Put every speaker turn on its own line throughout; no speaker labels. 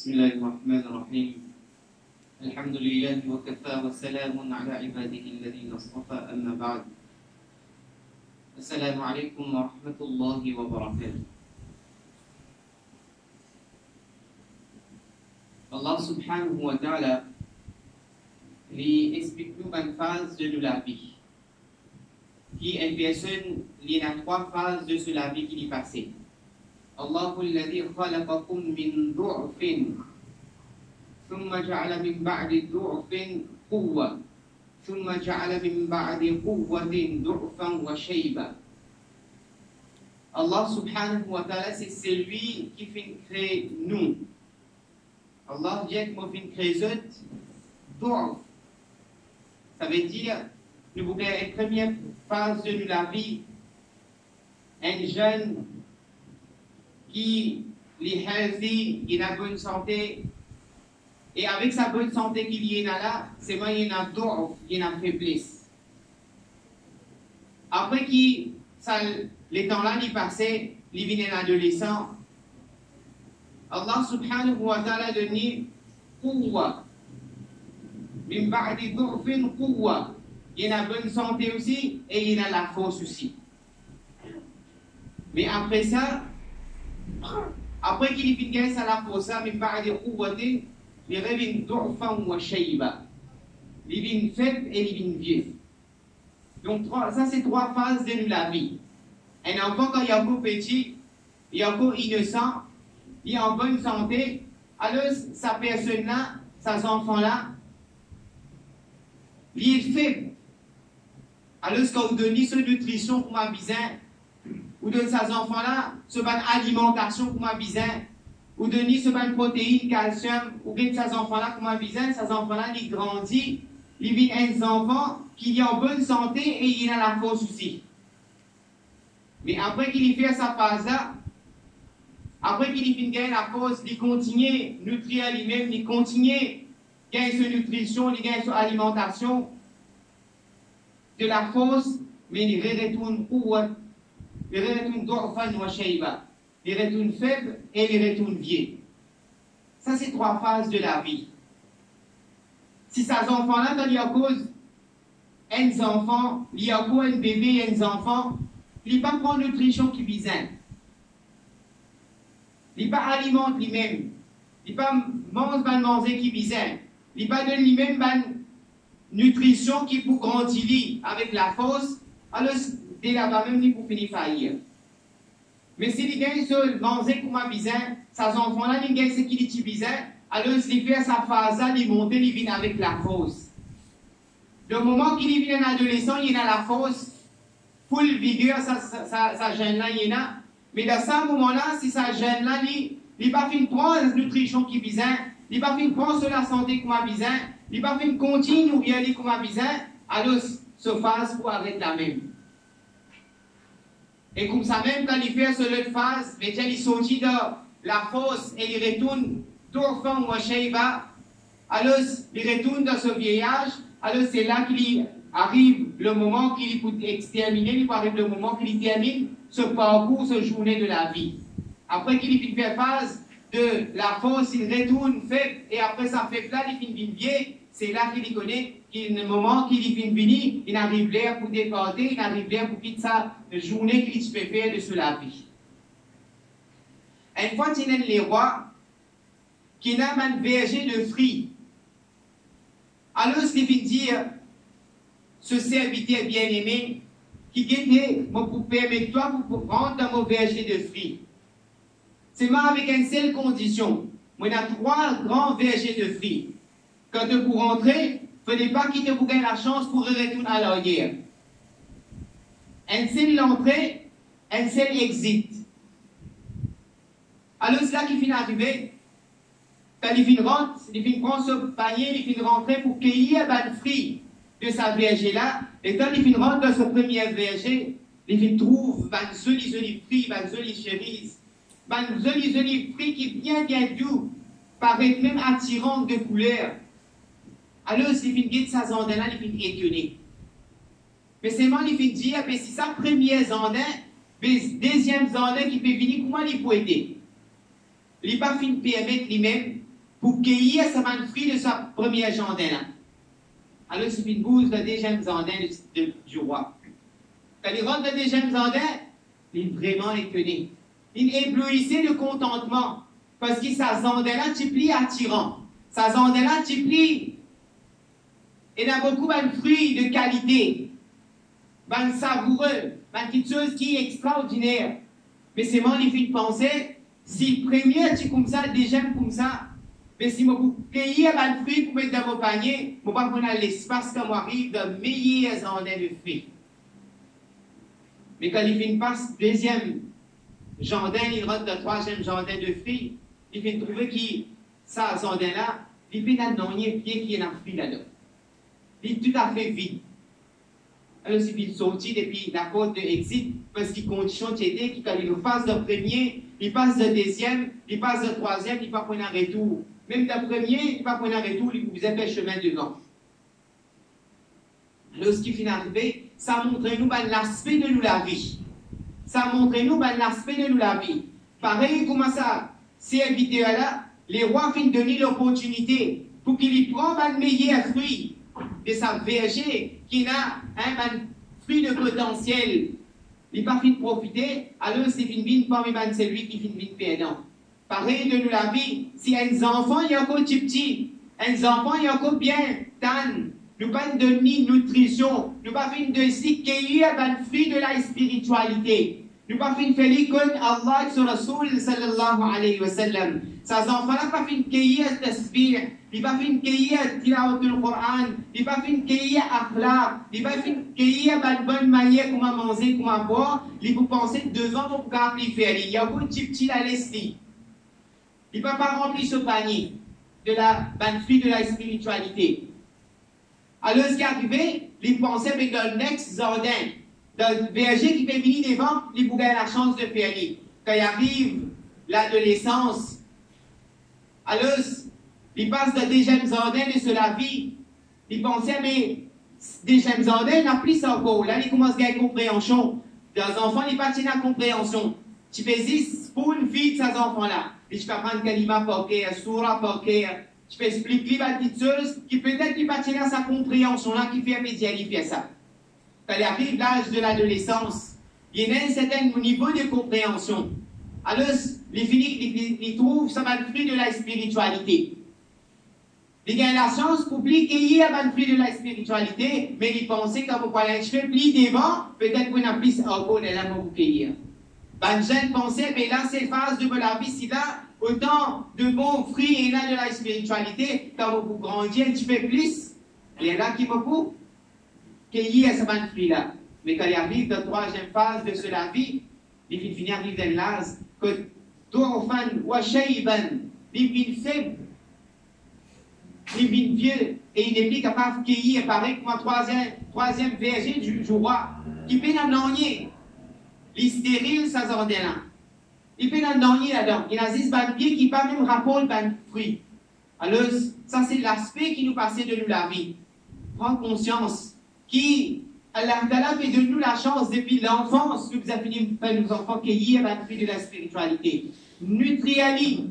بسم الله الرحمن الرحيم الحمد لله وكفى وسلام على عباده الذين اصطفى أما بعد السلام عليكم ورحمة الله وبركاته. Allah subhanahu wa ta'ala lui explique-nous une phase de la vie qui est une personne qui a trois phases de la vie qui est passée. الله الذي خلقكم من ضعف ثم جعل من بعد ضعف قوة ثم جعل من بعد قوة ضعفا وشيبا. Allah subhanahu wa ta'ala, c'est celui qui fait créer nous. Allah dit que moi fait créer ضعف. Ça veut dire nous voulons une première phase de la vie, un jeune qui est healthy, il a bonne santé, et avec sa bonne santé qu'il y a là, c'est moi il y a d'ouf, il y a faiblesse. Après que les temps là, il passait, il vient un adolescent, Allah subhanahu wa ta'ala donné quwwa, min ba'di d'ufin quwwa, il y a la bonne santé aussi, et il y a la force aussi. Mais après ça, après qu'il finit gagner sa la force, min ba'di quwwatin, il revient d'ufan wa shayba. Il vient faible et il vient vieux. Donc ça c'est trois phases de la vie. Un enfant quand il est encore petit, il est encore innocent, il est en bonne santé, alors sa personne là, ses enfants là, il est faible. Alors quand vous donnez cette nutrition pour ma besoin, ou donne ces enfants-là, ce ban alimentation pour ma besoin, ou donner ce ban protéines, calcium, ou bien ces enfants-là pour ma besoin, ces enfants-là, ils grandissent, ils viennent un enfant qui est en bonne santé et il a la force aussi. Mais après qu'il fait sa phase-là, après qu'il finit gagner la force, il continue à nutrir lui-même, il continue à gagner cette nutrition, il gagne cette alimentation de la force, mais il retourne où? Il retourne d'orphan wa shayba. Il retourne faible et il retourne vieux. Ça, c'est trois phases de la vie. Si ces enfants-là, quand il y a cause, un enfant, il y a quoi un bébé, un enfant, il ne pas prendre nutrition qui vise. Il ne pas alimente lui-même. Il ne pas manger qui vise. Il ne pas donner lui-même nutrition qui pour grandir avec la force. Alors, dès là-bas même, il pour finir faillir. Mais si il gagne seul manger comme un bizarre, ces enfants-là, ils gagnent ce qu'il est bizarre, alors il fait sa phase, il monte, il vient avec la force. Le moment qu'il vient un adolescent, il a la force, full vigueur, sa jeune-là, il a. Mais dans ce moment-là, si sa jeune-là, il n'a pas fait prendre la nutrition qui est bizarre, il n'a pas fait prendre sur la santé comme un bizarre, il n'a pas fait continuer ou bien aller comme un bizarre, alors se phase pour arrêter la même. Et comme ça même, quand il fait cette phase, il sortit de la force et il retourne d'orphan ou shayba, alors il retourne dans ce vieillage, alors c'est là qu'il arrive le moment qu'il peut exterminer, il arrive le moment qu'il termine ce parcours, ce journée de la vie. Après qu'il fait phase de la force, il retourne faible, et après sa faible-là, il finit vieux, c'est là qu'il connaît le moment qu'il vient venir, il arrive là pour déporter, il arrive là pour quitter sa journée qu'il peut faire de la vie. Une fois qu'il y a les rois, qui a un berger de fruits, alors il vient dire, ce serviteur bien-aimé, qui guettait, pour permettre toi pour prendre dans mon berger de fruits. C'est moi avec une seule condition. Moi, il y a 3 grands vergers de fruits. Quand tu pour rentrer, il ne faut pas quitter pour gagner la chance pour retourner à l'arrière. Un seul entrée, un seul exit. Alors c'est là qu'il finit d'arriver. Quand il finit rentre, il finit prendre ce panier, il finit rentrer pour cueillir un fruit de sa verger là. Et quand il finit rentre dans ce premier verger, il finit trouve un joli fruit, une jolie cerise, un joli fruit qui est bien doux, paraît même attirant de couleur. Alors, s'il finit de sa zandin-là, il finit étonné. Mais c'est moi qui finit dire, mais si sa première zandin, mais deuxième zandin qui peut venir, comment il peut aider? Il n'a pas fini de permettre lui-même pour cueillir ce fruit de sa première jardin. Alors, c'est une bouse de deuxième jardin du roi. Quand il rentre dans le deuxième jardin, il vraiment les connaît. Il éblouissait de contentement parce que sa jardin-là, tu plie attirant. Sa jardin-là, tu plie. Il y a beaucoup de fruits de qualité, de savoureux, de quelque chose qui est extraordinaire. Mais c'est moi qui fais penser, si le premier, tu comme ça, le deuxième comme ça, mais si je veux cueillir un fruit pour mettre dans mon panier, je ne vais pas prendre l'espace quand j'arrive de meilleurs jardins de fruits. Mais quand il fait une passe deuxième jardin, il rentre dans le troisième jardin de fruits, il fait trouver que ça jardin-là, il fait un dernier pied qui est un fruit là-dedans. Il est tout à fait vide. Alors, il suffit de sortir depuis la porte de exit, parce qu'il condition t'aider, qu'il quand il passe le premier, il passe le deuxième, il passe le troisième, il va prendre un retour. Même le premier, il va prendre un retour, il vous a fait chemin devant. Alors, ce qui finit d'arriver, ça montre nous l'aspect de nous la vie. Ça montre nous l'aspect de nous la vie. Pareil, comment ça, ces vidéos-là, les rois finissent de donner l'opportunité pour qu'ils prennent le meilleur fruit de sa verger, qui a un fruit de potentiel. Il n'a pas fini de profiter, alors c'est une parmi celui qui finit de perdant. Pareil de nous la vie, si un enfant est encore petit, un enfant est encore bien, tan, nous pas de ni nutrition, nous pas fin de si cueillir un fruit de la spiritualité. Nous pas fin faire comme Allah et son Rasoul sallallahu alayhi wa sallam. Ces enfants-là pas fin cueillir tasbih, ils pas fin cueillir tilawat al-Qur'an, ils pas fin cueillir akhlaq, ils pas fin cueillir une bonne manière comment manger, comment boire, ils vous pensez devant pour pouvoir faire. Il y a un petit à l'esprit. Il ne peut pas remplir ce panier de la fruit de la spiritualité. Alors, ce qui est arrivé, il pensait que dans le next jardin, dans le berger qui fait venir devant, il pouvait avoir la chance de faire. Quand il arrive l'adolescence, alors, il passe de deuxième jardin de la vie, il pensait, mais deuxième jardin, il n'a plus ça encore. Là, il commence à gagner compréhension. Dans les enfants, il passe à la compréhension. Tu fais 10 pour une fille de ces enfants-là. Et tu peux prendre kalima par cœur, soura par cœur. Tu peux expliquer la petite chose qui peut-être qui passe à sa compréhension-là, qui fait médias, il fait ça. Quand il arrive l'âge de l'adolescence, il y a un certain niveau de compréhension. Alors, il trouve ça va le fruit de la spiritualité. Il a la chance pour qu'il y ait un fruit de la spiritualité, mais il pensait que pour aller je plie devant, peut-être qu'on a plus encore de la pour cueillir. Ben, jeune pensait, mais là, c'est phase de la vie, si là, autant de bons fruits et là de la spiritualité, quand vous grandir, tu fais plus. Il y en a qui me pour cueillir ce fruit-là. Mais quand il arrive dans la troisième phase de la vie, il finit à arriver dans l'âge, que Dorfan ou Shaïban, il vit faible, il vit vieux, et il n'est plus capable de cueillir, pareil comme un troisième verger du roi, qui peut l'annoncer. Il stérile sa jardin-là. Il fait un dernier là-dedans. Il y a 10 pieds qui pas même rapport le fruit. Alors, ça c'est l'aspect qui nous passait de nous la vie. Prendre conscience qui, Allah fait de nous la chance depuis l'enfance que vous avez fini de nos enfants cueillir un fruit de la spiritualité. Nutriali,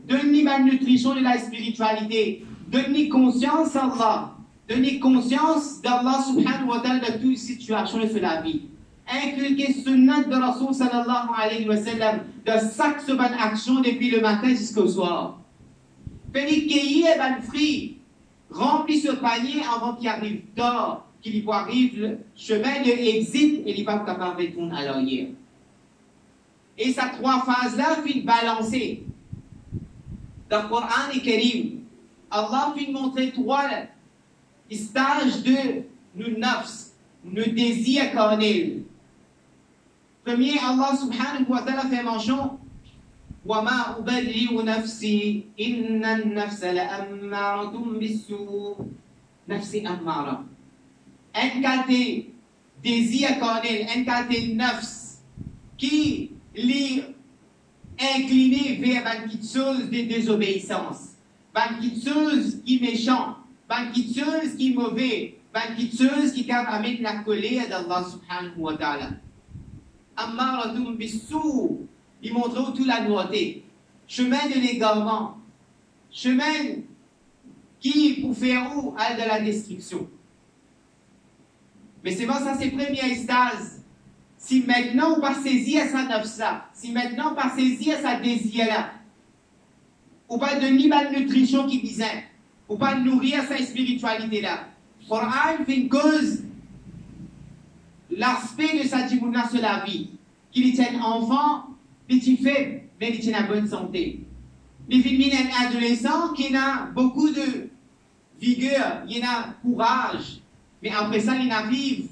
donne-nous la nutrition de la spiritualité. Donne-nous conscience d'Allah. Donne-nous conscience d'Allah subhanahu wa ta'ala de toute situation de la vie. Inculquer sunnat de Rasul sallallahu alayhi wa sallam de chaque bonne action depuis le matin jusqu'au soir. Faites cueillir un fruit, remplis ce panier avant qu'il arrive tard, qu'il y arrive le chemin de exit et il va pas capable de retourner à l'arrière. Et ces trois phases-là finissent balancer. Dans le Coran et Karim, Allah finit montrer trois stages de nos nafs, nos désirs cornels. Premier, Allah subhanahu wa ta'ala fait mention وَمَا أُبَرِّئُ نَفْسِي إِنَّ النَّفْسَ لَأَمَّارَةٌ بِالسُّوءِ نَفْسِ أَمَّارَةٌ. Un qualité désir cornel, un qualité nafs qui l'est incliné vers une petite chose de désobéissance, une petite chose qui est méchant, une petite chose qui est mauvais, une petite chose qui amène la colère d'Allah subhanahu wa ta'ala. Ammaratum bissou, il montre toute la nouveauté. Chemin de l'égarement, chemin qui pour faire où à de la destruction. Mais c'est bon, ça c'est première stase. Si maintenant on va saisir sa nafs là, si maintenant on va saisir sa désir là, ou pas de ni mal nutrition qui visait, ou pas nourrir sa spiritualité là. Coran fait une cause l'aspect de sa dimouna sur la vie, qu'il tient enfant, petit faible, mais il tient en bonne santé. Il fait un adolescent qui a beaucoup de vigueur, il a courage, mais après ça, il arrive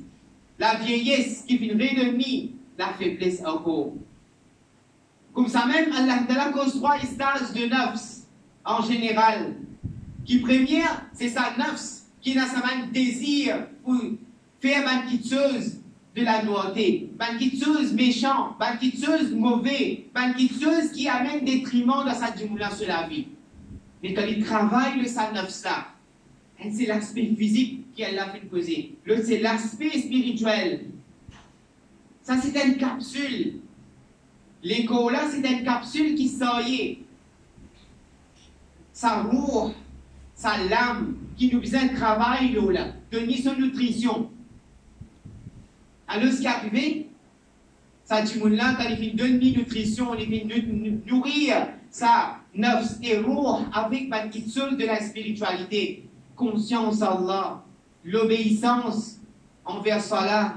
la vieillesse qui fait redemi la faiblesse encore. Comme ça même, Allah Ta'ala cause 3 stages de nafs en général. Qui première, c'est sa nafs qui a sa désir pour faire une quitteuse de la nouveauté, une quitteuse méchant, une quitteuse mauvais, une quitteuse qui amène détriment dans sa dimoula sur la vie. Mais quand il travaille le sa nafs là, c'est l'aspect physique qui l'a fait poser. L'autre, c'est l'aspect spirituel. Ça, c'est une capsule. L'écho là, c'est une capsule qui s'ennuie. Sa roue, sa lame, qui nous besoin de travail, là, donner son nutrition. Alors, ce qui est arrivé, ça dit, là, quand il fait donner nutrition, il fait nourrir sa nafs et roue avec la petite chose de la spiritualité. Conscience Allah, l'obéissance envers Salah,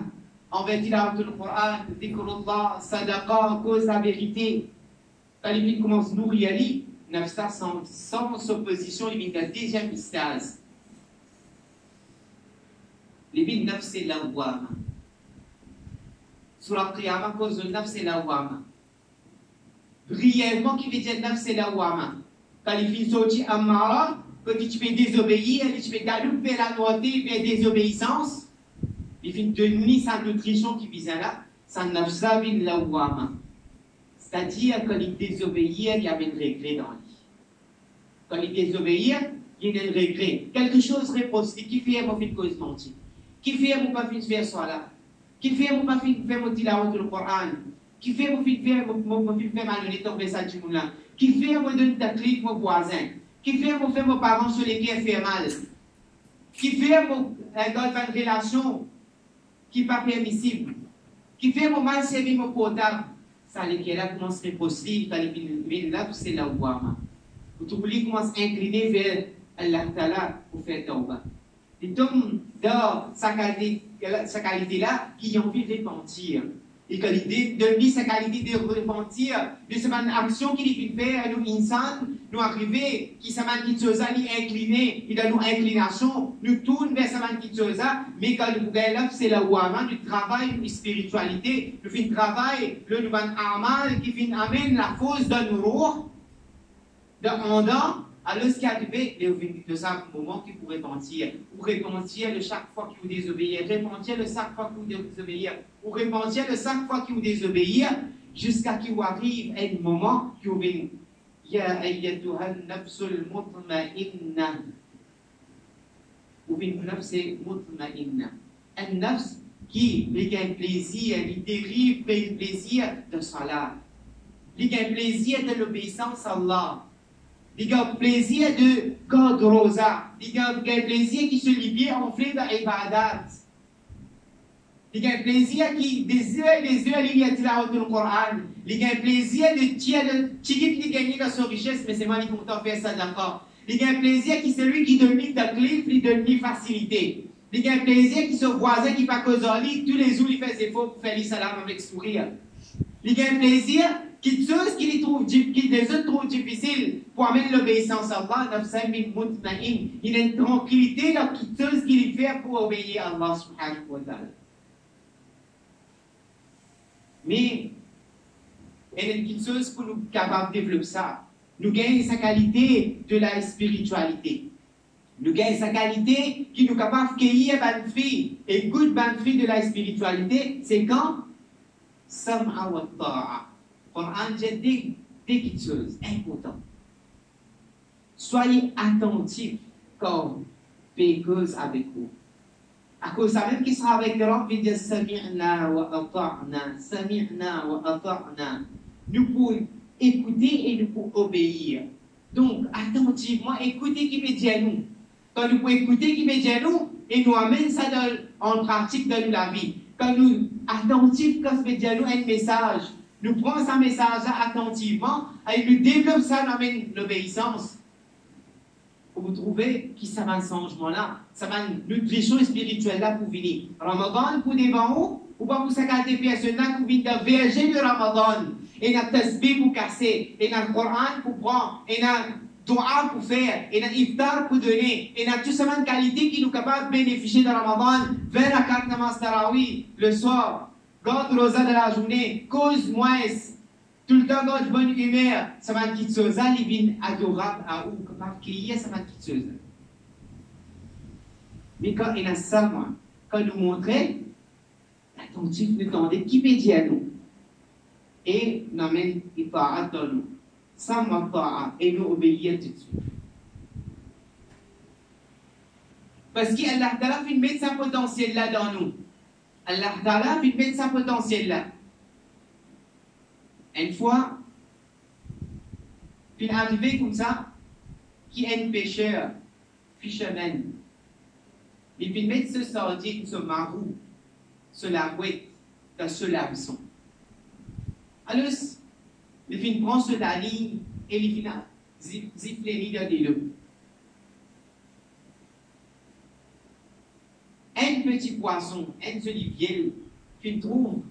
envers Tilawatul Quran, Dhikrullah, Sadaqa, cause la vérité. Quand il commence à nourrir Ali, nafsa sans opposition, il vient de la deuxième stase. Les villes nafs c'est lawwama. Sur la qiyamah, cause de nafs c'est lawwama. Brièvement, qui veut dire nafs c'est lawwama. Quand il vient sortir amara, quand tu peux désobéir, tu peux galouper la nouveauté vers désobéissance, il finit de donner sa nutrition qui vise là, sa nafsa bin lawwama. C'est-à-dire, quand il désobéit, il y avait un regret dans lui. Quand il désobéit, il y a un regret. Quelque chose repoussé, qui fait mon fils cause mentir, qui fait mon pas faire soit là, qui fait mon pas faire mon tilawat le Coran, qui fait mon fils faire mon fils faire malhonnête envers sa djimoula, qui fait mon donner taklif mon voisin, qui fait mon parents sur lesquels faire mal, qui fait mon une relation qui n'est pas permissible, qui fait mon mal servir mon portable, ça lesquels là commence à possible, quand il là c'est la ouama. Vous oubliez commence à incliner vers Allah Ta'ala pour faire tauba. Et donc dans sa qualité là qui ont envie de repentir. Et quand l'idée de sa qualité de repentir, de cette action qu'il fait faire, nous insan, nous arriver, qui s'amène qui chose à incliner, il a nous inclination, nous tourne vers sa qui chose, mais quand nous là, c'est la ouama, du travail, une spiritualité, nous fait travail, le nous amal qui fait amène la force de nous roux, de ondant, alors ce qui est arrivé, il y a un moment qui pourrait repentir, ou repentir de chaque fois qu'il vous désobéir, repentir de chaque fois qu'il vous désobéir, ou repentir de chaque fois qu'il vous désobéir, jusqu'à qu'il vous arrive un moment qui vous vient. Ya ayyatuha nafsul mutma'inna. Ou une nafs mutma'inna. Un nafs qui a un plaisir, il dérive un plaisir de salat. Il a un plaisir de l'obéissance à Allah. Il a un plaisir de God Rosa. Il a un plaisir qui se libère en fait d'ibadat. Il a un plaisir qui désire il y a le Coran. Il a un plaisir de tirer de gagner dans sa richesse, mais c'est moi qui compte faire ça d'accord. Il a un plaisir qui celui qui domine la cliff, il donne facilité. Il a un plaisir qui se voisin qui pas cause tous les jours il fait ses efforts pour faire les salam avec sourire. Il a un plaisir qui chose qui les autres trouvent difficile pour amener l'obéissance à Allah, il a une tranquillité dans toute chose qu'il fait pour obéir à Allah subhanahu wa ta'ala. Mais il y a une chose pour nous capables de développer ça. Nous gagnons sa qualité de la spiritualité. Nous gagnons sa qualité qui nous est capable de cueillir bonne fruit et goûter bonne fruit de la spiritualité. C'est quand Sam'a wa ta'a. Coran dit des petites choses importantes. Soyez attentifs quand péqueuse avec vous. À cause de ça même qui sera avec le Rabb, il dit Sami'na wa ata'na, Sami'na wa ata'na. Nous pouvons écouter et nous pouvons obéir. Donc, attentivement, écoutez qui veut dire nous. Quand nous pouvons écouter qui veut dire nous, et nous amène ça en pratique dans la vie. Quand nous attentifs, quand ça veut dire nous un message, nous prenons ce message attentivement, et nous développons ça dans l'obéissance. Vous trouvez qui ça va un changement là, ça va une nutrition spirituelle là pour venir. Ramadan pour devant vous, ou pas pour ça garder personne pour venir verger de Ramadan. Et na tasbih pour casser, et na Coran pour prendre, et na dua pour faire, et na iftar pour donner, et na tout ça de qualité qui nous capable de bénéficier de Ramadan, vers la carte namaz tarawih le soir, garde rosa de la journée, cause moins. Tout le temps, dans de bonne humeur, ça va être quelque chose, il vient adorable à ou capable de crier, ça va être quelque chose. Mais quand il y a ça, moi, quand nous montrons, attentif, nous tendez qui peut dire nous. Et nous amène il ta'at dans nous. Ça m'a ta'at, et nous obéir tout de suite. Parce qu'Allah Ta'ala fait mettre sa potentiel là dans nous. Allah Ta'ala fait mettre sa potentiel là. Une fois, puis arrivé comme ça, qui est un pêcheur, fisherman, il peut mettre ce sardine, ce marou, ce labouette, dans ce hameçon. Alors, il fait prendre ce dali et il fait zifler dans des lots. Un petit poisson, un olivier, il trouve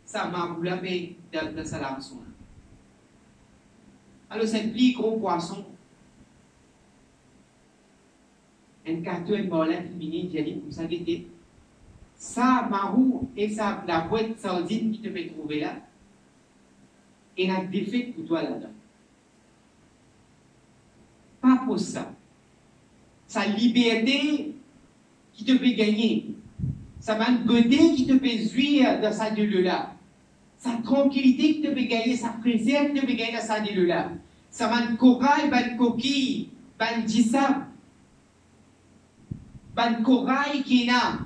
sa marou là dans sa hameçon. Alors, c'est un plus gros poisson. Un carton, un mollet, un mini, comme ça, qui était. Ça, marou, et ça, la boîte sardine qui te fait trouver là, et la défaite pour toi là-dedans. Pas pour ça. Sa liberté qui te fait gagner. Sa beauté qui te fait jouir dans sa déleu-là. Sa tranquillité qui te fait gagner, sa fraisière qui te fait gagner dans sa déleu-là. Sa corail, coquille, dissab, corail qui est là.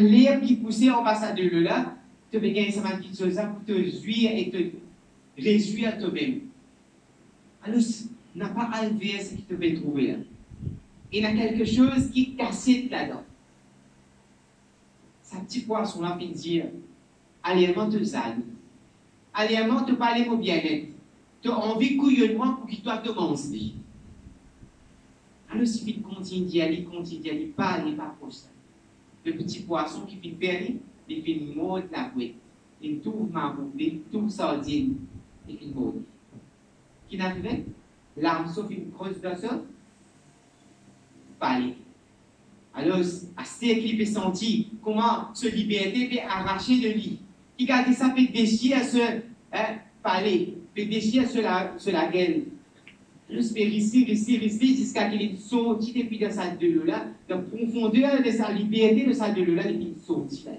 L'herbe qui poussait en bas de déleu-là, te fait gagner sa petite chose pour te jouir et te réjouir toi-même. Alors, n'a pas enlevé ce qui te fait trouver là. Il y a quelque chose qui casse là-dedans. Sa petit poisson là, puis dire, allègrement te salue, allègrement te parler au bien-être, tu as envie de couillonnement pour qu'il toi te manger. Alors, il suffit de continuer d'y aller, pas pour ça. Le petit poisson qui fait faire, il fait mordre la bouette, il trouve ma bouche, il trouve sardine, il fait mordre. Qui n'a fait? L'hameçon fait une creuse dans ça, parler. Alors, c'est qu'il peut sentir comment se liberté peut arracher de lui. Qui garde ça peut déchirer ce palais, peut déchirer sur la gueule. Juste peut rester jusqu'à qu'il ait sorti depuis dans sa déleu-là, dans la profondeur de sa liberté de sa déleu-là, il est sorti là.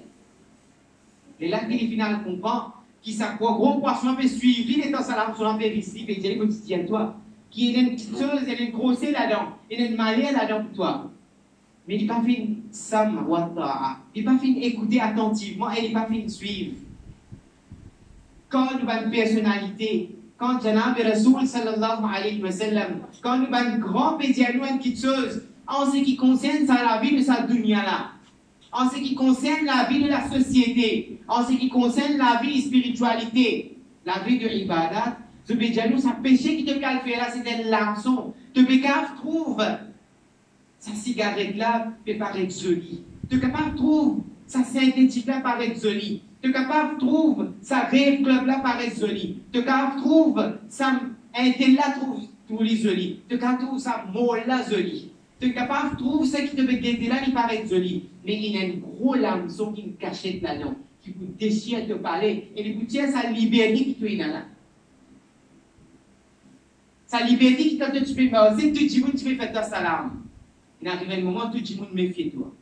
Et là, qu'il final comprend qu'il s'accroît, gros poisson peut suivre, il est dans sa lame, son peut ici, peut dire, comme tu tiens toi, qu'il y a une petite chose, il y a une grosseur là-dedans, il y a une malheur là-dedans pour toi. Mais il n'est pas fait sam wa ta'a. Il n'est pas fait écouter attentivement et il n'est pas fait suivre. Quand nous avons une personnalité, quand Janab Rasoul sallallahu alayhi wa sallam, quand nous avons un grand pédianou, une petite chose, en ce qui concerne la vie de sa dunya là, en ce qui concerne la vie de la société, en ce qui concerne la vie de spiritualité, la vie de ibadat, ce pédianou, sa péché qui te fait faire là, c'est un larçon. Te pécave trouve sa cigarette là peut paraître jolie. Tu es capable de trouver sa synthétique là paraître jolie. Tu es capable de trouver sa rêve club là paraître jolie. Tu es capable de trouver sa intel là trouve jolie. Tu es capable de trouver sa molle là jolie. Tu es capable de trouver ce qui te fait guetter là il paraît joli. Mais il y a une grosse hameçon qui nous cachette là-dedans, qui vous déchire de parler et qui vous tient sa liberté qui te est là. Sa liberté qui t'a dit tu peux faire, c'est tout le monde qui peut faire ta salam. Il arrive un moment où tout le monde méfie toi.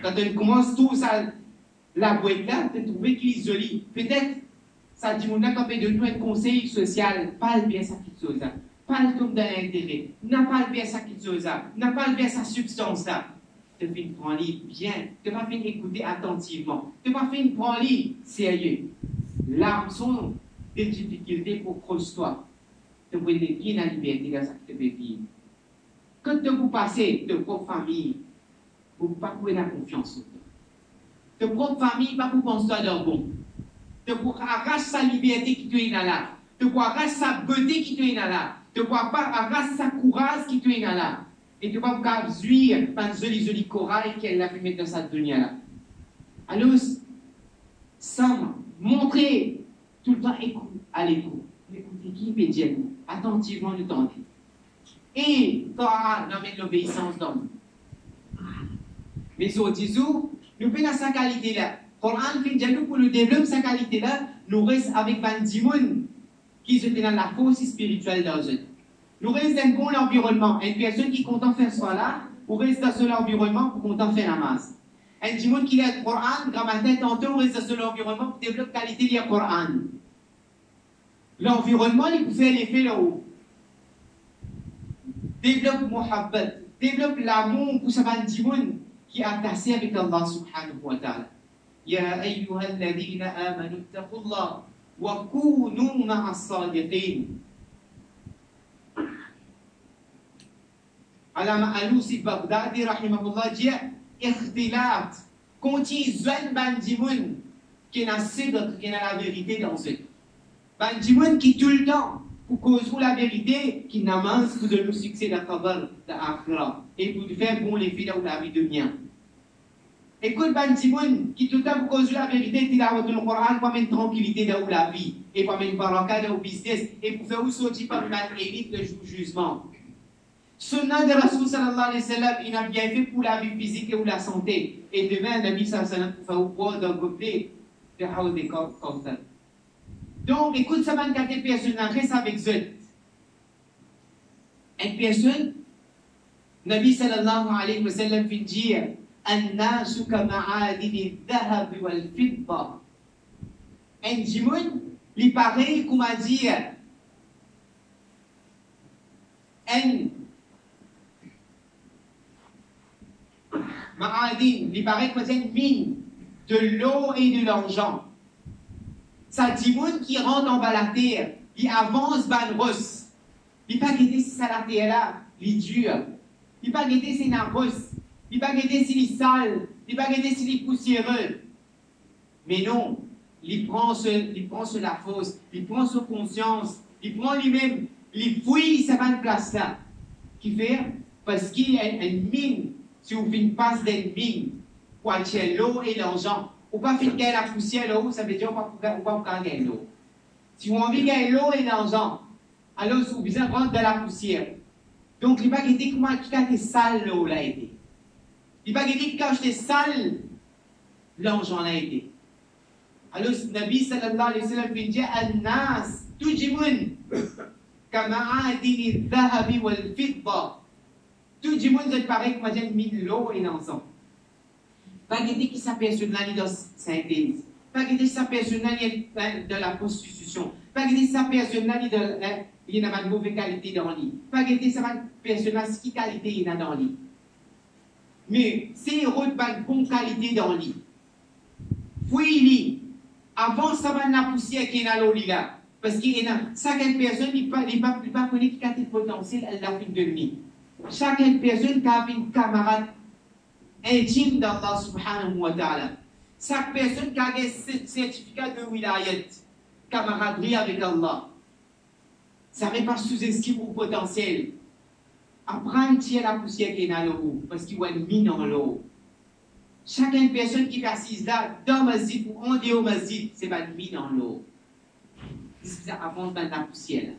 Quand tu commences tout ça, la boîte là, tu trouves qu'il est joli. Peut-être, ça dit, on a quand même de nous un conseil social, parle bien sa petite chose, parle comme d'un intérêt, n'a pas bien sa petite chose, n'a pas bien sa substance là. Tu fais une prendre bien, tu vas faire écouter attentivement, tu vas faire une prendre sérieux. Larmes sont des difficultés pour creuse-toi. te pouvez vivre la liberté dans ça que tu peux vivre. Quand tu vous passez de propre famille, vous ne pouvez pas trouver la confiance en toi. De propre famille, pas pour penser à leur bon. De pour arracher sa liberté qui te est là. De pour arracher sa beauté qui te est là. De pour arracher sa courage qui te est là. Et de pour jouir par une jolie corail qu'elle a pu mettre dans cette dunya-là. Alors, sans montrer tout le temps à l'écoute. Écoutez qui peut dire attentivement le temps. Et Torah n'amène l'obéissance d'homme. Mais au disou, nous prenons sa qualité-là. Coran fait déjà pour nous développer sa qualité-là, nous restons avec Bandimoun qui se dans la force spirituelle dans eux. Nous restons dans un bon environnement. Une personne qui est content de faire ça là, ou reste dans son environnement pour content de faire la masse. Un Dimoun qui lit le Coran, grammaire tantôt, on reste dans son environnement pour développer la qualité du Coran. L'environnement, il peut faire l'effet là-haut. Développe Muhabbat, développe l'amour pour sa Bandimoun qui est attaché avec Allah subhanahu wa ta'ala. يا أيها الذين آمنوا اتقوا الله وكونوا مع الصادقين. Allama Alousi Baghdadi rahimahullah dit ikhtilat conti zone bandimoun qui n'a sidq qui n'a la vérité dans eux. Bandimoun qui tout le temps pour cause la vérité qui n'amance pour de nous succès de khabar de akhira et pour faire bon les filles dans la vie de mien. Écoute, Bandimoun, qui tout le temps pour cause la vérité, il a retenu le Coran pour mettre tranquillité dans la vie, et pour mettre baraka dans le business, et pour faire sortir par la élite le jugement. Sunnah de Rasul sallallahu alayhi wa sallam, il a bien fait pour la vie physique et pour la santé. Et demain, Nabi sallallahu alayhi wa sallam, pour faire boire d'un gobelet de Haoud et Kawthar. Donc, écoute, ça va une qualité personnelle, reste avec eux. Une personne, Nabi sallallahu alayhi wa sallam, fait dire, الناس كمعادن الذهب والفضة. Un djimoun, il paraît, comment dire, un ma'adin, il paraît comme une mine de l'eau et de l'argent. Ça djimoun qui rentre en bas la terre, il avance ban rosse. Il pas guetter si ça la terre là, il dure. Il pas guetter si na rosse. Il ne va pas regarder s'il est sale, il ne va pas regarder s'il est poussiéreux. Mais non, il prend la fosse, il prend sa conscience, il prend lui-même, il fouille sa bonne place là. Qui fait parce qu'il y a une mine, si vous faites une passe d'une mine, pour acheter l'eau et l'argent, ou pas faire gagner la poussière là-haut, ça veut dire qu'on ne va pas gagner l'eau. Si vous avez envie de gagner l'eau et l'argent, alors vous avez besoin de rentrer dans la poussière. Donc il ne va pas regarder comment il est sale l'eau là été. Il va dire que quand j'étais sale, l'argent a été. Alors, Nabi sallallahu alayhi wa sallam dit An-nas, tout le monde, kama'adini dhahabi wal fidda. Tout le monde est pareil comme j'ai mis l'eau et l'encens. Pas dire que sa personne est dans synthèse. Pas dire que sa personne est dans la prostitution. Pas dire que sa personne est dans une mauvaise qualité dans le lit. Pas dire que sa personne a ce qualité il a dans le lit. Mais c'est héros de bonne qualité dans le lit. Fouille-lit. Avant, ça va la poussière qui est dans le lit là. Parce que chaque personne, il ne peut pas connaître qui a le potentiel à la fin de nuit. Chaque personne qui a une camarade intime d'Allah subhanahu wa ta'ala. Chaque personne qui a un certificat de wilayat, camaraderie avec Allah. Ça ne met pas sous-estime au potentiel. Apprendre à tirer la poussière qui est dans l'eau, parce qu'il y a une mine dans l'eau. Chaque personne qui est assise là, dans le masjid ou en dehors du masjid, c'est pas une mine dans l'eau. C'est ça avant de mettre la poussière.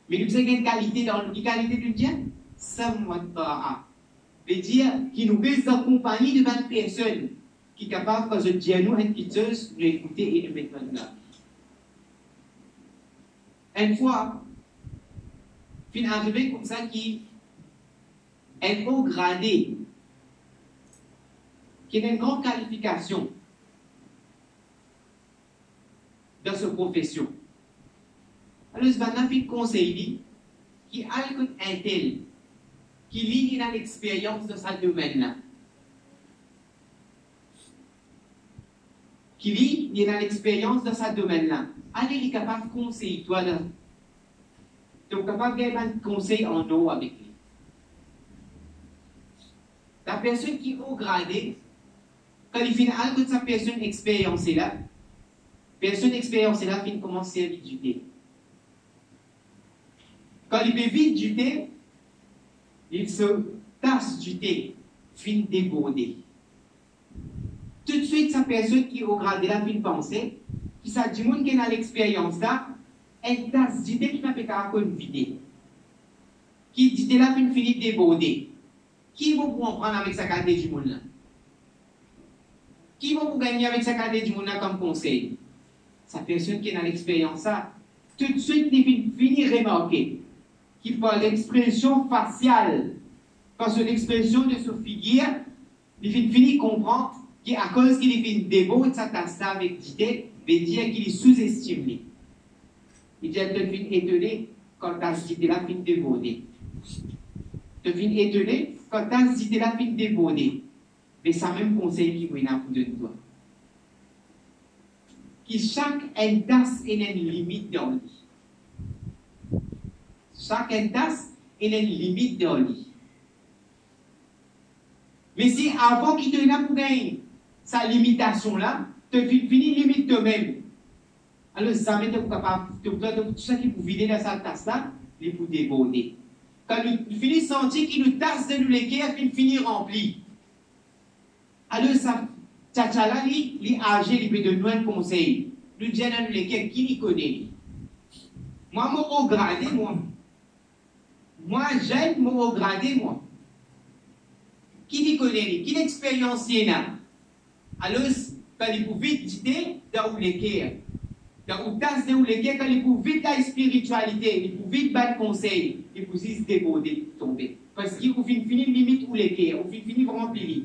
Mais nous avons une qualité dans l'eau. Une qualité d'une Dieu, samwata'a. veut dire qu'il nous reste en compagnie de 20 personnes qui sont capables, quand je dis à nous, une petite chose, de l'écouter et de mettre en place. Une fois, fin arrivé comme ça qui est haut gradé, qui a une grande qualification dans cette profession. Alors, ce matin, il conseille qui a un tel, qui lit dans l'expérience de ce domaine-là. Qui lit dans l'expérience de ce domaine-là. allez, il est capable de conseiller toi là. Tu es capable de gagner un conseil en eau avec lui. La personne qui est au gradé, quand il finit algo de sa personne expérimentée là, personne expérimentée là finit comment servir du thé. Quand il peut vite du thé, il se tasse du thé, finit déborder. Tout de suite, sa personne qui est au gradé là finit penser, qui ça du monde qui a l'expérience là, elle tasse du thé qui n'a pas qu'à vider. Qui dit là finit déborder. Qui va vous prendre avec sa qualité du monde là? Qui va vous gagner avec sa qualité du monde là comme conseil? Sa personne qui a l'expérience là, tout de suite, il finit remarquer qu'il faut l'expression faciale. Parce que l'expression de ce figure, il finit comprendre qu'à cause qu'il est fini débeau de sa tasse là avec l'idée, veut dire qu'il est sous-estimé. Il dit, tu finis étonné quand ta cité là finit déborder. Tu finis étonné quand ta cité là finit déborder. Mais ça même conseil qui vous a pour de toi. Que chaque tasse ait une limite dans lui. Chaque tasse ait une limite dans lui. Mais si avant qu'il te donne pour gagner sa limitation là, tu finis limite toi-même. Alors ça met capable tout ça qui pour vider dans sa tasse là, il pour déborder. Quand il finit sentir qu'il nous tasse de nous l'équerre, il finit rempli. Alors ça tchatchala li âgé, il peut donner un conseil. Nous disons à nous l'équerre qui l'y connaît. Moi, au gradé, moi. Moi, j'aime mon au gradé, moi. Qui l'y connaît, qui l'expérience y a. Alors, quand il peut vite dire, dans l'équerre. Dans une tasse de l'équerre, quand il peut vite la spiritualité, il peut vite battre conseil, il peut juste déborder, tomber. Parce qu'il faut finir limite ou l'équerre, il faut finir remplir.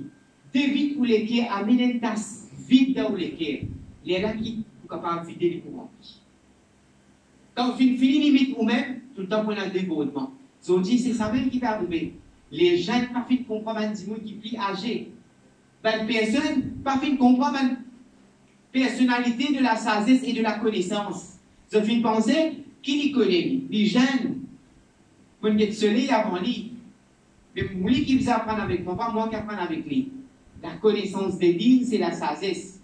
D'évite ou l'équerre, amène une tasse vide dans l'équerre. Il est là qui est capable de vider les courants. Quand on finit limite ou même, tout le temps pour un débordement. On dit, c'est ça même qui va arriver. Les jeunes pas fait de comprendre un monde qui est plus âgé. Ben, personne pas fait de comprendre la personnalité de la sagesse et de la connaissance. Ils ont fait penser qui les connaît. Les jeunes, pour être soleil avant lui. Mais lui qui vous apprend avec moi, pas moi qui apprends avec lui. La connaissance des lignes, c'est la sagesse.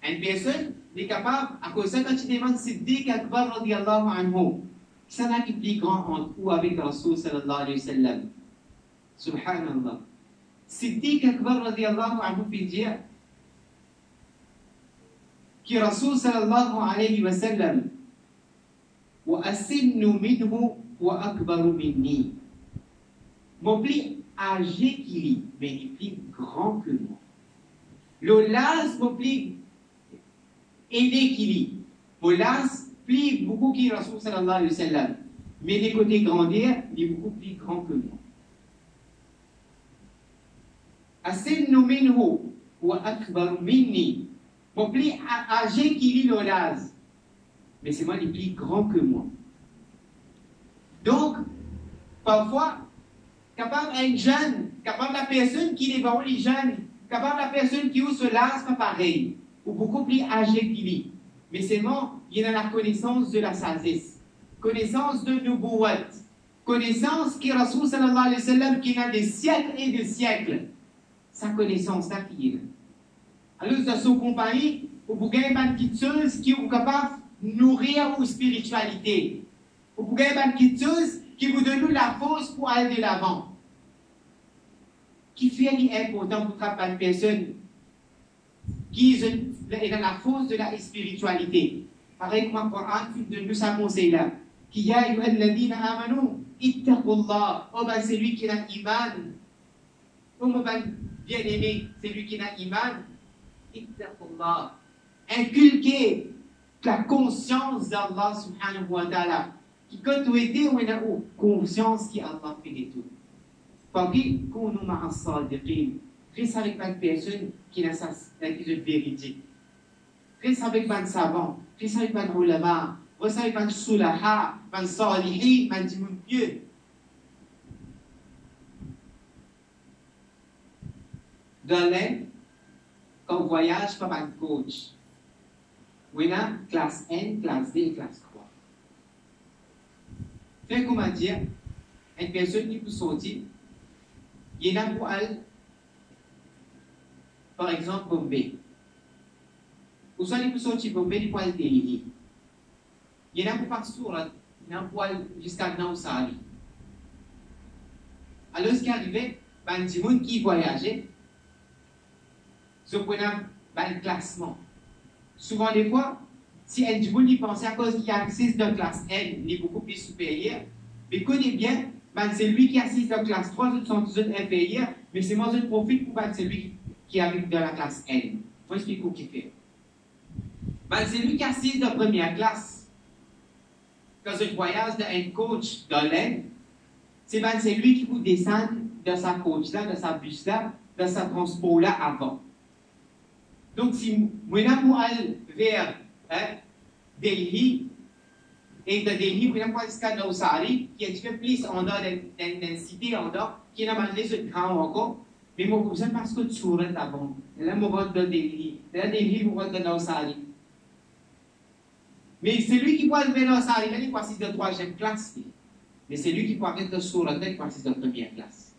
Une personne est capable, à cause de ça, quand tu demandes Siddiq Akbar radiyallahu anhu, ça n'a qui plus grand entre ou avec Rasul sallallahu alayhi wa sallam. Subhanallah. Siddiq Akbar radiyallahu anhu fait dire que Rasul sallallahu alayhi wa sallam wa asinnu minhu wa akbaru minni. Mon plus âgé qu'il est, mais il est plus grand que moi. Le las, mon plus aidé qu'il est. Mon las, plus beaucoup qui est Rasul sallallahu alayhi wa sallam. Mais des côtés grandir, il est beaucoup plus grand que moi. Asinnu minhu wa akbaru minni. Mon plus âgé qu'il est le las. Mais c'est moi le plus grand que moi. Donc, parfois, capable un jeune, capable la personne qui est devant les jeunes, capable la personne qui se lasse pas pareil, ou beaucoup plus âgé qu'il est. Mais c'est bon, il y a la connaissance de la sagesse, connaissance de Nubuwat, connaissance qui Rasul sallallahu alayhi wa sallam qui a des siècles et des siècles. Sa connaissance là qui est là. Alors, dans son compagnie, vous avez une petite chose qui est capable de nourrir vos spiritualité. Vous avez une petite chose qui vous donne la force pour aller de l'avant. Qui fait l'important pour travailler une personne qui est dans la force de la spiritualité. Pareil comme le Coran nous ça conseille là. Qui y a alladhina amanu ittaqullah. Oh ben c'est lui qui a iman. Oh ben bien aimé, c'est lui qui a iman. Ittaqullah. Inculquer la conscience d'Allah subhanahu wa ta'ala. Qui quand tu étais, on a conscience qu'Allah fait de tout. Parce que quand nous m'a sadiqin, reste avec une personne qui n'a pas de vérité. Reste avec un savant, reste avec un ulama, reste avec un soulaha, un salihin, un dimun pieux. Dans l'aide, quand on voyage, pas un coach. On a classe N, classe D et classe 3. Fait comment dire, une personne qui peut sortir, il y en a pour aller, par exemple, Bombay. Ou soit il peut sortir Bombay, il peut aller Delhi. Il y en a pour partir sur là, il y en a pour aller jusqu'à Nausari. Alors, ce qui est arrivé, ben, du monde qui voyageait, ce qu'on a le classement. Souvent, des fois, si un du monde y pensait à cause qu'il assiste de classe N, il est beaucoup plus supérieur, mais connaît bien, ben, c'est lui qui assiste de classe 3, autres sont tous inférieurs, mais c'est moi qui profite pour ben, c'est lui qui arrive de la classe N. Moi, je explique ce qu'il fait. Ben, c'est lui qui assiste de première classe. Quand je voyage d'un coach de l'Inde, c'est ben, lui qui peut descendre de sa coach-là, de sa bus-là, de sa transport-là avant. Donc, si moi, pour aller vers Delhi, et de Delhi, moi, pour aller jusqu'à Nausari, qui est un peu plus en dehors d'une cité en dehors, qui n'a pas les autres grands encore, mais moi, vous savez parce que tu souris avant. Là, je rentre de Delhi. Là, Delhi, je rentre de Nausari. Mais c'est lui qui peut aller vers Nausari, il passe de 3e classe. Mais c'est lui qui peut arrêter de sourire, il passe de 1e classe.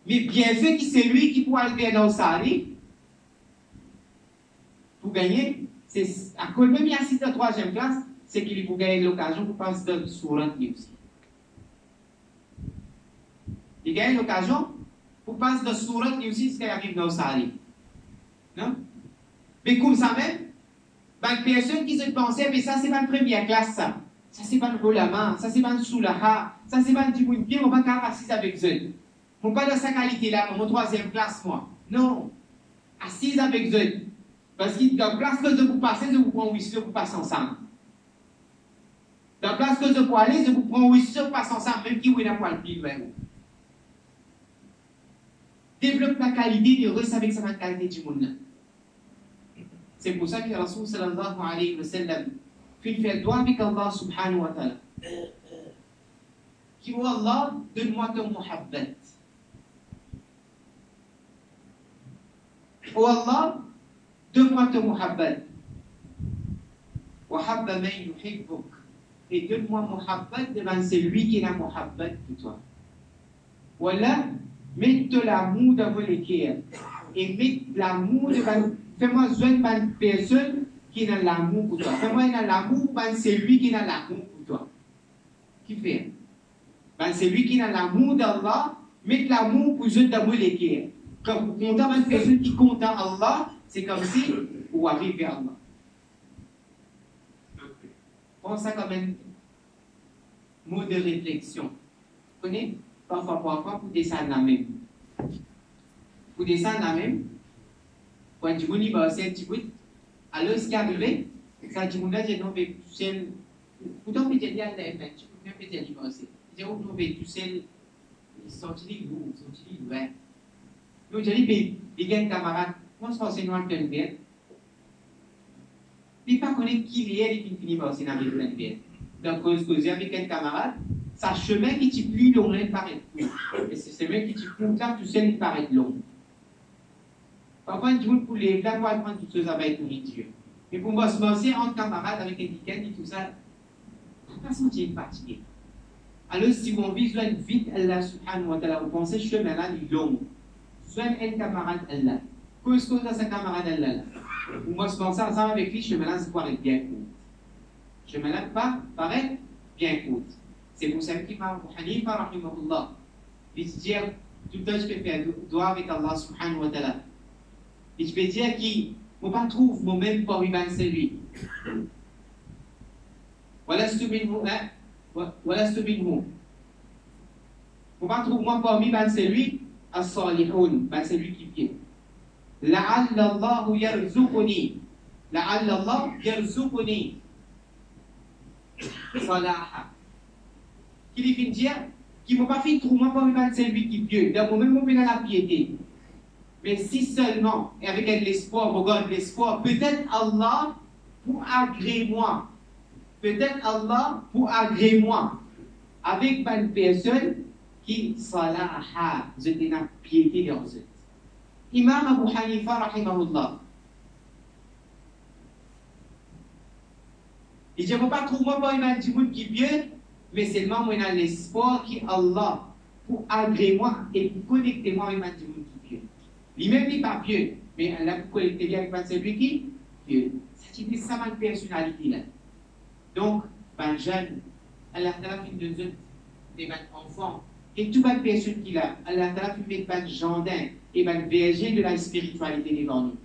Mais bien fait que c'est lui qui peut aller vers Nausari, pour gagner, c'est à cause même il assiste de 3e classe, c'est qu'il faut gagner l'occasion pour passer de sourire aussi. Il gagne l'occasion pour passer de sourire aussi ce qui arrive dans Nausari. Non? Mais comme ça même, ben, personne qui se pensait, mais ça c'est pas une première classe, ça. Ça c'est pas une ulama, ça c'est pas une soulaha, ça c'est pas une dimounpier, on va pas assise avec eux. On pas de sa qualité là, mon 3e classe, moi. Non. Assise avec eux. Parce que dans la place que je vous passez, je vous prends ici, je vous passe ensemble. Dans la place que je vous aller, je vous prends ici, je vous passe ensemble, même qui vous n'a pas le plus loin. Développe la qualité de reste avec sa qualité du monde. C'est pour ça que Rasoul sallallahu alayhi wa sallam fait faire doigt avec Allah subhanahu wa ta'ala. Qui dit Allah, donne-moi ton muhabbat. Oh Allah, donne-moi ton muhabbat. Wa habba man yuhibbuk. Et donne-moi muhabbat devant celui qui n'a muhabbat que toi. Voilà, mets de l'amour dans le cœur. Et mets l'amour devant. Fais-moi besoin d'une personne qui a l'amour pour toi. Fais-moi l'amour devant celui qui a l'amour pour toi. Qui fait? Ben, celui qui a l'amour d'Allah, mets l'amour pour eux dans le cœur. Quand vous comptez une personne qui compte Allah, c'est comme si vous arrivez à Allah. Prends ça comme un mot de réflexion. Vous connaissez? Parfois, pour descendre la même. Pour descendre la même, quand tu dis que c'est un petit bout, alors ce qui est arrivé, c'est que tu dis que tu sais, pourtant, tu dis à la FN, tu peux même dire que c'est. Tu sais, ils sont utilisés, ils sont utilisés. Donc, j'ai dit, les gars, camarades, on se renseigne dans le bien. Il ne pas connaître qui il est et qui finit par aussi dans le bien. Donc, causer avec un camarade, ça chemin qui t'y plus long, il paraît plus. Et c'est chemin qui t'y plus tard, tu sais, il paraît long. Parfois, du monde pour les là, pour apprendre toutes choses avec nourriture. Mais pour moi, se lancer entre camarades avec un week-end et tout ça, je ne pas sentir fatigué. Alors, si on visualise vite Allah subhanahu wa ta'ala, vous pensez que ce chemin-là est long. Soit un camarade Allah. Qu'est-ce que c'est un camarade Allah? Ou moi, je pense ensemble avec lui, ce chemin-là, c'est pour être bien court. Ce chemin-là, paraît bien court. C'est pour ça qu'il m'a dit, Hanifa, rahimahullah, il dit, tout le temps, je peux faire doigt avec Allah subhanahu wa ta'ala. Et je peux dire qu'il ne pas trouver moi-même pour vivre c'est lui. Voilà ce que je veux dire. Je ne pas trouver moi pour vivre c'est lui. As-salihun, c'est lui qui vient. La'alla Allah yarzuquni. La'alla Allah yarzuquni. Salaha. Qui dit dire qu'il ne m'a pas fait trouver moi pour vivre c'est lui qui vient. Dans le moment où il a la piété. Mais si seulement, et avec l'espoir, regarde l'espoir, peut-être Allah pour agréer moi. Peut-être Allah pour agréer moi. Avec une personne qui salaha, je t'ai piété dans eux. Imam Abu Hanifa, rahimahullah. Il dit, je ne peux pas trouver moi pas un du monde qui pieux, mais seulement moi dans l'espoir qui Allah pour agréer moi et pour connecter moi avec un du monde qui pieux. Lui-même n'est pas pieux, mais Allah pour connecter avec celui qui pieux. C'est ça ma personnalité là. Donc, ben jeune, Allah t'a fait de des enfants, et toute bonne personne qu'il a, Allah t'a fait des jardin et ben verger de la spiritualité devant nous.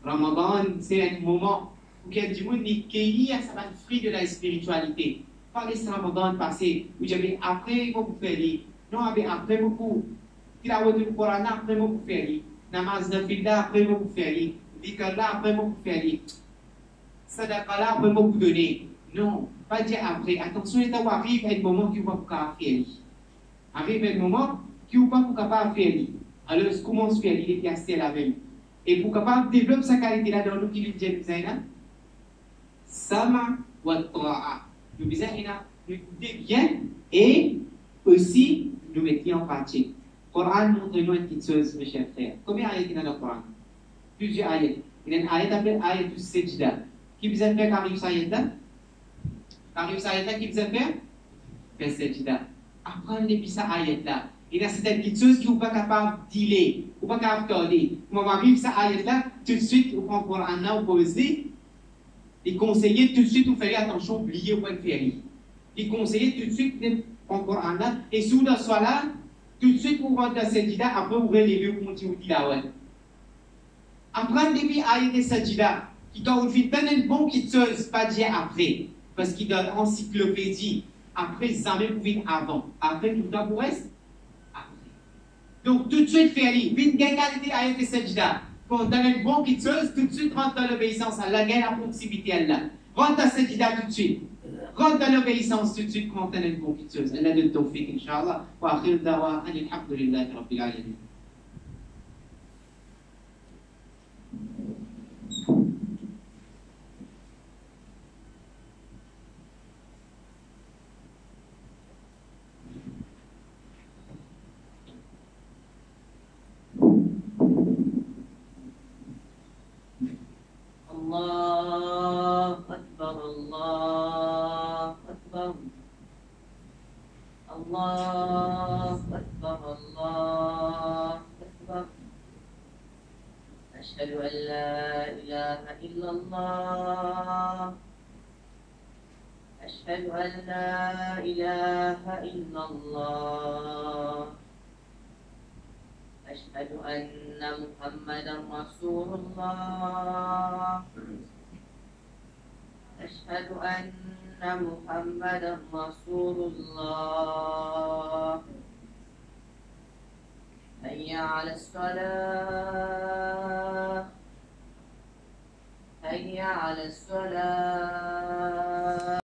Ramadan, c'est un moment où quelqu'un du monde est cueilli à sa fruit de la spiritualité. Pas les Ramadan passé, où j'avais après beaucoup faire, non, après beaucoup, il a retenu le Coran après beaucoup faire, namaz de fila après beaucoup faire, dhikr là après beaucoup faire, sadaqa là après beaucoup donner. Non, pas dire après. Attention, il arrive un moment qui ne va pas faire. Arrive un moment qui ne va pas faire. Alors, je commence à faire, il est piacé la même. Et pour capable développer sa qualité là dans le qui vient de Zaina, sama wa ta'a. Nous besoin nous écouter bien et aussi nous mettre en pratique. Le Coran montre-nous une petite chose, mes chers frères. Combien d'ayats il y a dans le Coran? Plusieurs ayats. Il y a une ayat appelée ayat du Sajda. Qui vous a fait carrément ça ayat là? Carrément ça ayat là qui vous a fait? Faire Sajda. Apprendre depuis ça ayat là. Il y a certaines petites choses qui ne sont pas capables de dealer, ou pas capables de tourner. Quand on arrive ça ayat là, tout de suite, on prend le Coran là, on pose les conseiller tout de suite, vous faites attention, oubliez où elle fait. Les conseiller tout de suite, en Coran là, et sous dans ce là, tout de suite, vous rentrez dans cette idée, après, vous ouvrez les lieux pour continuer là, ouais. Apprendre depuis ayat et sajida, qui quand vous faites un bon qui chose, pas dire après, parce qu'il donne encyclopédie, après, jamais vous faites avant. Après, tout le temps, vous restez après. Donc, tout de suite, faire les, vite, qualité ayat et sajida. Quand on donne une bonne petite chose, tout de suite rentre dans l'obéissance à Allah, gagne la proximité à Allah. Rentre dans cette idée tout de suite. Rentre dans l'obéissance tout de suite quand on donne une bonne petite chose. Allah donne tawfiq, Inch'Allah. Wa akhir dawa, alhamdulillahi rabbil alamin.
الله أكبر الله أكبر الله أكبر الله أكبر أشهد أن لا إله إلا الله أشهد أن لا إله إلا الله أشهد أن محمدا رسول الله أشهد أن محمدا رسول الله حي على الصلاة حي على الصلاة